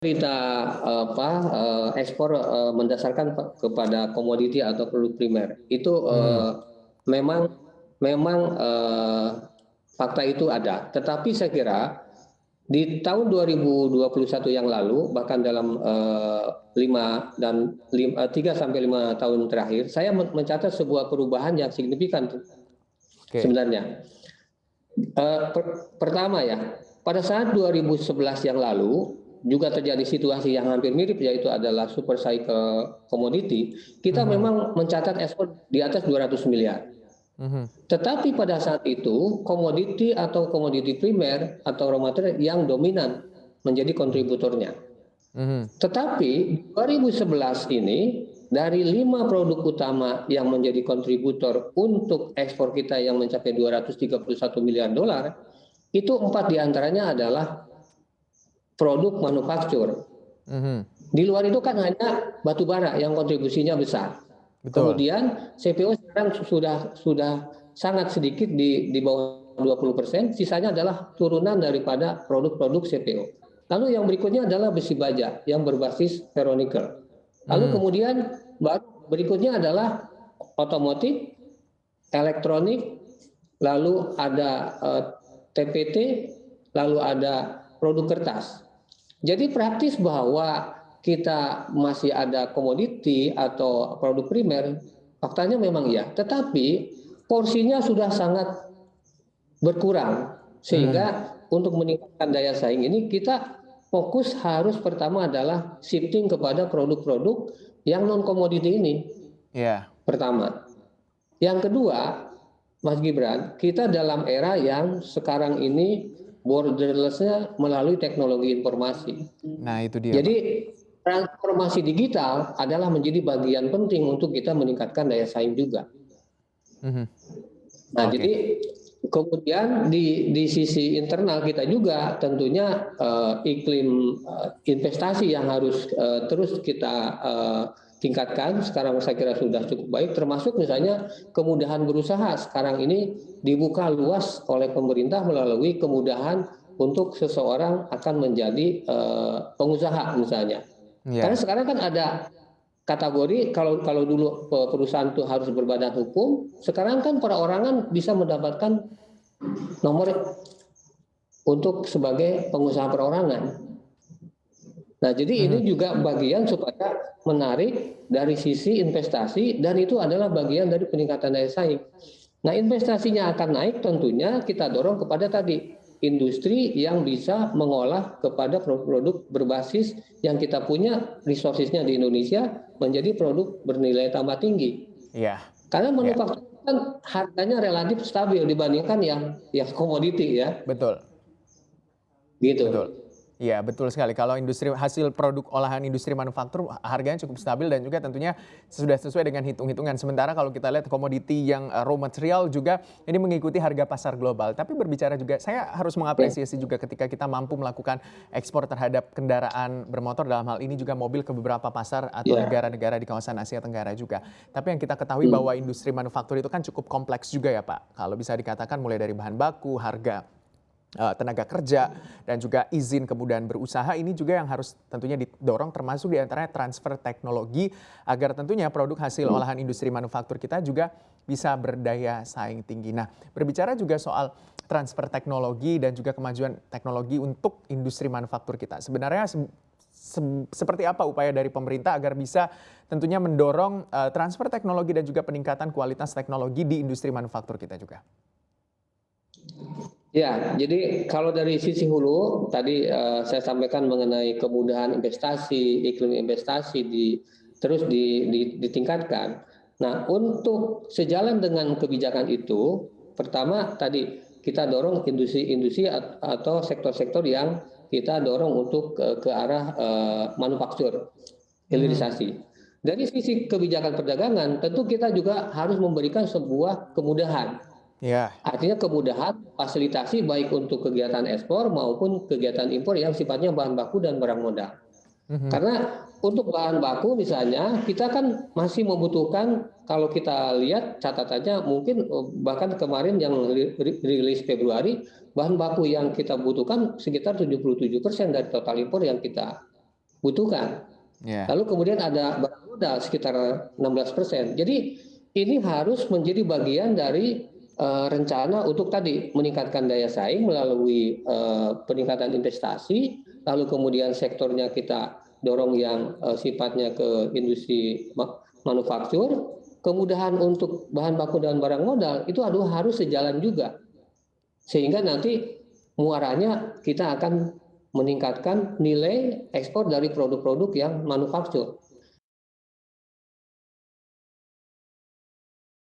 Kita ekspor mendasarkan kepada komoditi atau produk primer itu memang memang fakta itu ada. Tetapi saya kira di tahun 2021 yang lalu, bahkan dalam 3 sampai 5 tahun terakhir, saya mencatat sebuah perubahan yang signifikan Oke. sebenarnya. Pertama ya, pada saat 2011 yang lalu juga terjadi situasi yang hampir mirip, yaitu adalah super cycle komoditi. Kita memang mencatat ekspor di atas 200 miliar. Tetapi pada saat itu komoditi atau komoditi primer atau raw material yang dominan menjadi kontributornya. Tetapi 2011 ini dari 5 produk utama yang menjadi kontributor untuk ekspor kita yang mencapai 231 miliar dolar, itu 4 diantaranya adalah produk manufaktur. Di luar itu kan hanya batu bara yang kontribusinya besar. Betul. Kemudian CPO sekarang sudah sangat sedikit di bawah 20%, sisanya adalah turunan daripada produk-produk CPO. Lalu yang berikutnya adalah besi baja yang berbasis ferronikel. Lalu kemudian berikutnya adalah otomotif, elektronik, lalu ada TPT, lalu ada produk kertas. Jadi praktis bahwa kita masih ada komoditi atau produk primer, faktanya memang iya. Tetapi porsinya sudah sangat berkurang. Sehingga untuk meningkatkan daya saing ini kita fokus harus pertama adalah shifting kepada produk-produk yang non komoditi ini. Pertama. Yang kedua, Mas Gibran, kita dalam era yang sekarang ini borderless-nya melalui teknologi informasi. Nah, itu dia. Jadi transformasi digital adalah menjadi bagian penting untuk kita meningkatkan daya saing juga. Nah, jadi kemudian di sisi internal kita juga tentunya iklim investasi yang harus terus kita tingkatkan. Sekarang saya kira sudah cukup baik, termasuk misalnya kemudahan berusaha sekarang ini dibuka luas oleh pemerintah melalui kemudahan untuk seseorang akan menjadi pengusaha misalnya. Karena sekarang kan ada kategori, kalau dulu perusahaan itu harus berbadan hukum, sekarang kan perorangan bisa mendapatkan nomor untuk sebagai pengusaha perorangan. Nah, jadi ini juga bagian supaya menarik dari sisi investasi, dan itu adalah bagian dari peningkatan daya saing. Nah, investasinya akan naik, tentunya kita dorong kepada tadi industri yang bisa mengolah kepada produk-produk berbasis yang kita punya resources-nya di Indonesia menjadi produk bernilai tambah tinggi. Karena manufaktur kan harganya relatif stabil dibandingkan yang komoditi ya. Betul. Gitu. Betul. Iya, betul sekali. Kalau industri hasil produk olahan industri manufaktur harganya cukup stabil dan juga tentunya sudah sesuai dengan hitung-hitungan. Sementara kalau kita lihat komoditi yang raw material juga ini mengikuti harga pasar global. Tapi berbicara juga, saya harus mengapresiasi juga ketika kita mampu melakukan ekspor terhadap kendaraan bermotor, dalam hal ini juga mobil, ke beberapa pasar atau negara-negara di kawasan Asia Tenggara juga. Tapi yang kita ketahui bahwa industri manufaktur itu kan cukup kompleks juga ya Pak. Kalau bisa dikatakan mulai dari bahan baku, harga tenaga kerja, dan juga izin kemudian berusaha, ini juga yang harus tentunya didorong, termasuk diantaranya transfer teknologi agar tentunya produk hasil olahan industri manufaktur kita juga bisa berdaya saing tinggi. Nah, berbicara juga soal transfer teknologi dan juga kemajuan teknologi untuk industri manufaktur kita, sebenarnya seperti apa upaya dari pemerintah agar bisa tentunya mendorong transfer teknologi dan juga peningkatan kualitas teknologi di industri manufaktur kita juga? Ya, jadi kalau dari sisi hulu tadi saya sampaikan mengenai kemudahan investasi, iklim investasi terus ditingkatkan. Nah, untuk sejalan dengan kebijakan itu, pertama tadi kita dorong industri-industri atau sektor-sektor yang kita dorong untuk ke arah manufaktur, hilirisasi. Dari sisi kebijakan perdagangan, tentu kita juga harus memberikan sebuah kemudahan. Artinya kemudahan fasilitasi baik untuk kegiatan ekspor maupun kegiatan impor yang sifatnya bahan baku dan barang modal. Karena untuk bahan baku misalnya kita kan masih membutuhkan, kalau kita lihat catatannya mungkin bahkan kemarin yang rilis Februari, bahan baku yang kita butuhkan sekitar 77% dari total impor yang kita butuhkan. Ya. Lalu kemudian ada barang modal sekitar 16%. Jadi ini harus menjadi bagian dari rencana untuk tadi meningkatkan daya saing melalui peningkatan investasi, lalu kemudian sektornya kita dorong yang sifatnya ke industri manufaktur, kemudahan untuk bahan baku dan barang modal itu harus sejalan juga. Sehingga nanti muaranya kita akan meningkatkan nilai ekspor dari produk-produk yang manufaktur.